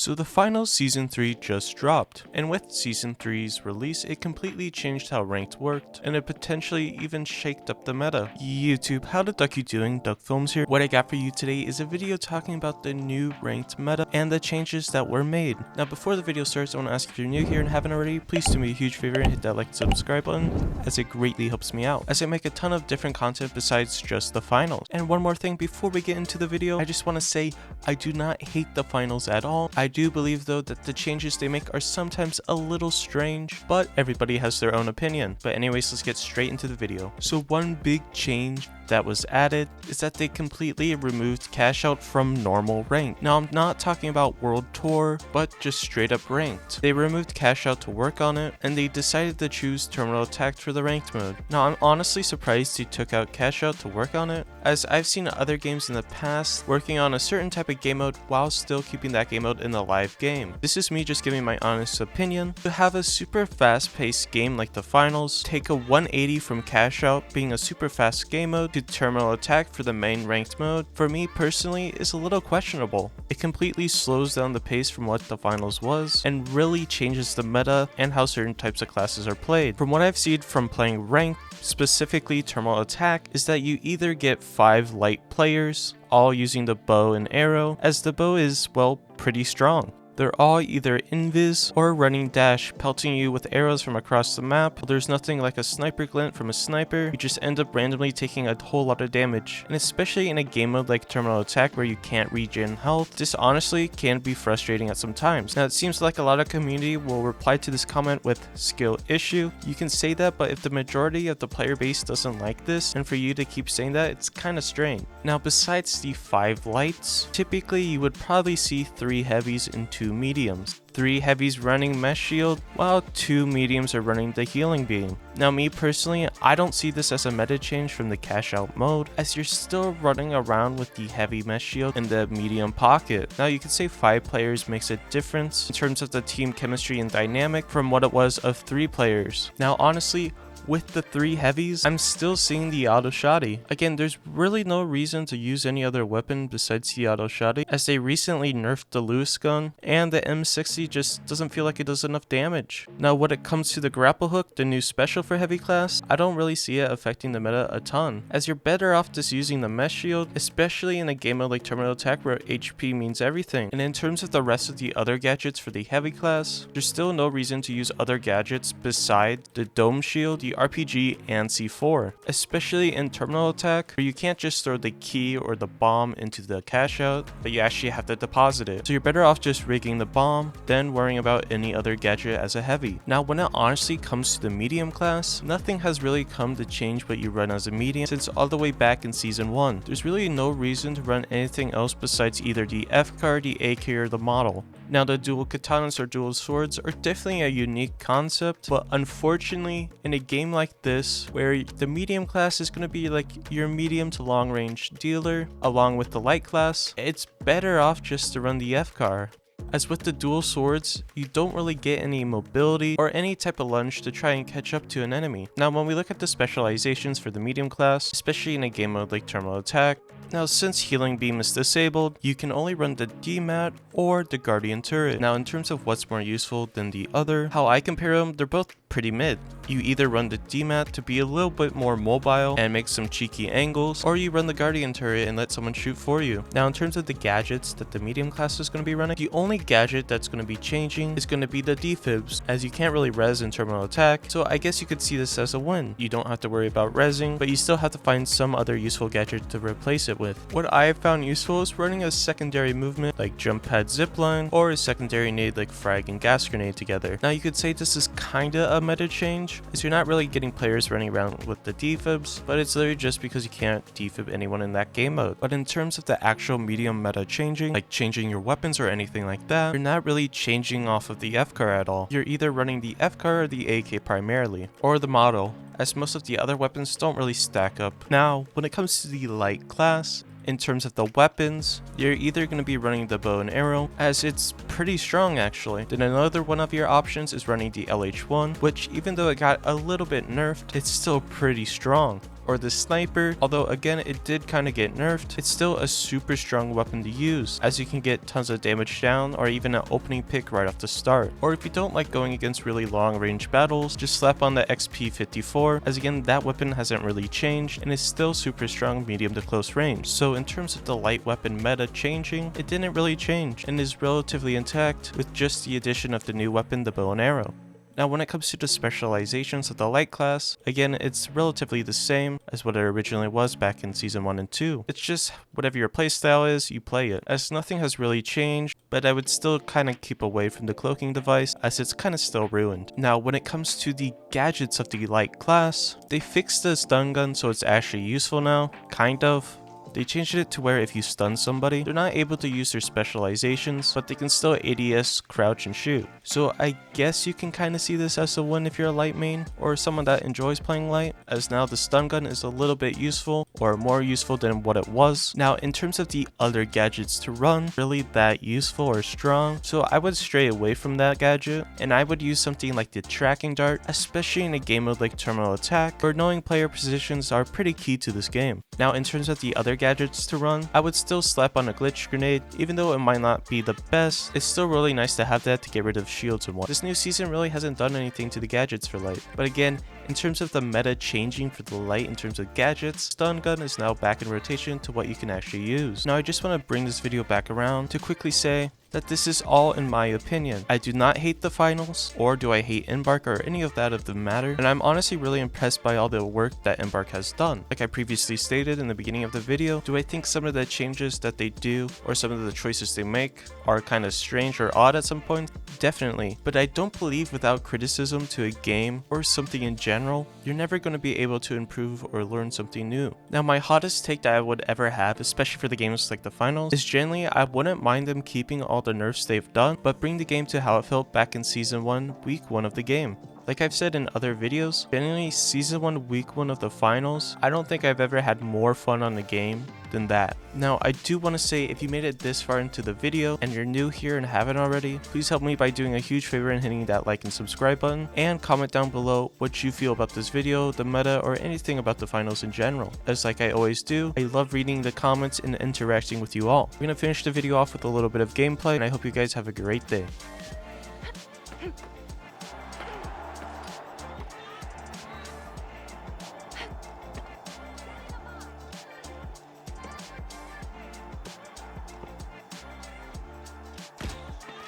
So the final Season 3 just dropped, and with Season 3's release, it completely changed how ranked worked, and it potentially even shaked up the meta. YouTube, how the duck you doing? Duck Films here. What I got for you today is a video talking about the new ranked meta and the changes that were made. Now before the video starts, I want to ask if you're new here and haven't already, please do me a huge favor and hit that like and subscribe button, as it greatly helps me out, as I make a ton of different content besides just the finals. And one more thing before we get into the video, I just want to say I do not hate the finals at all. I do believe though that the changes they make are sometimes a little strange, but everybody has their own opinion. But anyways, let's get straight into the video. So one big change that was added is that they completely removed cash out from normal rank. Now I'm not talking about World Tour, but just straight up ranked. They removed cash out to work on it, and they decided to choose terminal attack for the ranked mode. Now I'm honestly surprised they took out cash out to work on it, as I've seen other games in the past working on a certain type of game mode while still keeping that game mode in the live game. This is me just giving my honest opinion. To have a super fast paced game like the finals, take a 180 from cash out being a super fast game mode to terminal attack for the main ranked mode, for me personally is a little questionable. It completely slows down the pace from what the finals was, and really changes the meta and how certain types of classes are played. From what I've seen from playing ranked, specifically terminal attack, is that you either get 5 light players, all using the bow and arrow, as the bow is, well, pretty strong. They're all either invis or running dash, pelting you with arrows from across the map. There's nothing like a sniper glint from a sniper. You just end up randomly taking a whole lot of damage. And especially in a game mode like terminal attack where you can't regen health, this honestly can be frustrating at some times. Now it seems like a lot of community will reply to this comment with skill issue. You can say that, but if the majority of the player base doesn't like this, and for you to keep saying that, it's kind of strange. Now besides the 5 lights, typically you would probably see 3 heavies and 2 mediums. 3 heavies running mesh shield, while 2 mediums are running the healing beam. Now me personally, I don't see this as a meta change from the cash out mode, as you're still running around with the heavy mesh shield in the medium pocket. Now you could say 5 players makes a difference in terms of the team chemistry and dynamic from what it was of 3 players. Now honestly, with the 3 heavies, I'm still seeing the auto shotty. Again, there's really no reason to use any other weapon besides the auto shotty, as they recently nerfed the Lewis gun, and the M60 just doesn't feel like it does enough damage. Now when it comes to the grapple hook, the new special for heavy class, I don't really see it affecting the meta a ton, as you're better off just using the mesh shield, especially in a game mode like terminal attack where HP means everything. And in terms of the rest of the other gadgets for the heavy class, there's still no reason to use other gadgets besides the dome shield, the RPG, and C4, especially in terminal attack where you can't just throw the key or the bomb into the cash out, but you actually have to deposit it. So you're better off just rigging the bomb than worrying about any other gadget as a heavy. Now when it honestly comes to the medium class, nothing has really come to change what you run as a medium since all the way back in season 1. There's really no reason to run anything else besides either the F card, the AK, or the model. Now the dual katanas or dual swords are definitely a unique concept, but unfortunately in a game like this where the medium class is going to be like your medium to long range dealer along with the light class, it's better off just to run the F car. As with the dual swords, you don't really get any mobility or any type of lunge to try and catch up to an enemy. Now when we look at the specializations for the medium class, especially in a game mode like terminal attack, now since healing beam is disabled, you can only run the DMAT or the guardian turret. Now in terms of what's more useful than the other, how I compare them, they're both pretty mid. You either run the DMAT to be a little bit more mobile and make some cheeky angles, or you run the guardian turret and let someone shoot for you. Now in terms of the gadgets that the medium class is going to be running, the only gadget that's going to be changing is going to be the defibs, as you can't really res in terminal attack, so I guess you could see this as a win. You don't have to worry about resing, but you still have to find some other useful gadget to replace it with. What I have found useful is running a secondary movement like jump pad zipline, or a secondary nade like frag and gas grenade together. Now you could say this is kinda a meta change, as you're not really getting players running around with the defibs, but it's literally just because you can't defib anyone in that game mode. But in terms of the actual medium meta changing, like changing your weapons or anything like that, you're not really changing off of the F car at all. You're either running the F car or the AK primarily, or the model, as most of the other weapons don't really stack up. Now, when it comes to the light class, in terms of the weapons, you're either going to be running the bow and arrow, as it's pretty strong actually. Then another one of your options is running the LH1, which even though it got a little bit nerfed, it's still pretty strong. or the sniper, although again it did kind of get nerfed, it's still a super strong weapon to use, as you can get tons of damage down or even an opening pick right off the start. Or if you don't like going against really long range battles, just slap on the XP54, as again that weapon hasn't really changed and is still super strong medium to close range. So in terms of the light weapon meta changing, it didn't really change and is relatively intact with just the addition of the new weapon, the bow and arrow. Now when it comes to the specializations of the light class, again it's relatively the same as what it originally was back in season 1 and 2. It's just whatever your playstyle is, you play it, as nothing has really changed, but I would still kind of keep away from the cloaking device as it's kind of still ruined. Now when it comes to the gadgets of the light class, they fixed the stun gun so it's actually useful now, kind of. They changed it to where if you stun somebody, they're not able to use their specializations, but they can still ADS, crouch, and shoot. So I guess you can kind of see this as a win if you're a light main, or someone that enjoys playing light, as now the stun gun is a little bit useful, or more useful than what it was. Now in terms of the other gadgets to run, really that useful or strong, so I would stray away from that gadget, and I would use something like the tracking dart, especially in a game mode like terminal attack, where knowing player positions are pretty key to this game. Now in terms of the other gadgets to run, I would still slap on a glitch grenade. Even though it might not be the best, it's still really nice to have that to get rid of shields and what. This new season really hasn't done anything to the gadgets for light, but again, in terms of the meta changing for the light in terms of gadgets, stun gun is now back in rotation to what you can actually use. Now I just want to bring this video back around to quickly say that this is all in my opinion. I do not hate the finals, or do I hate Embark, or any of that of the matter, and I'm honestly really impressed by all the work that Embark has done. Like I previously stated in the beginning of the video, do I think some of the changes that they do, or some of the choices they make, are kind of strange or odd at some point? Definitely, but I don't believe without criticism to a game, or something in general, you're never going to be able to improve or learn something new. Now my hottest take that I would ever have, especially for the games like the finals, is generally I wouldn't mind them keeping all the nerfs they've done, but bring the game to how it felt back in season 1, week 1 of the game. Like I've said in other videos, generally season 1, week 1 of the finals, I don't think I've ever had more fun on the game than that. Now I do want to say, if you made it this far into the video and you're new here and haven't already, please help me by doing a huge favor and hitting that like and subscribe button, and comment down below what you feel about this video, the meta, or anything about the finals in general. As like I always do, I love reading the comments and interacting with you all. We're gonna finish the video off with a little bit of gameplay, and I hope you guys have a great day.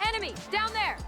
Enemy! Down there!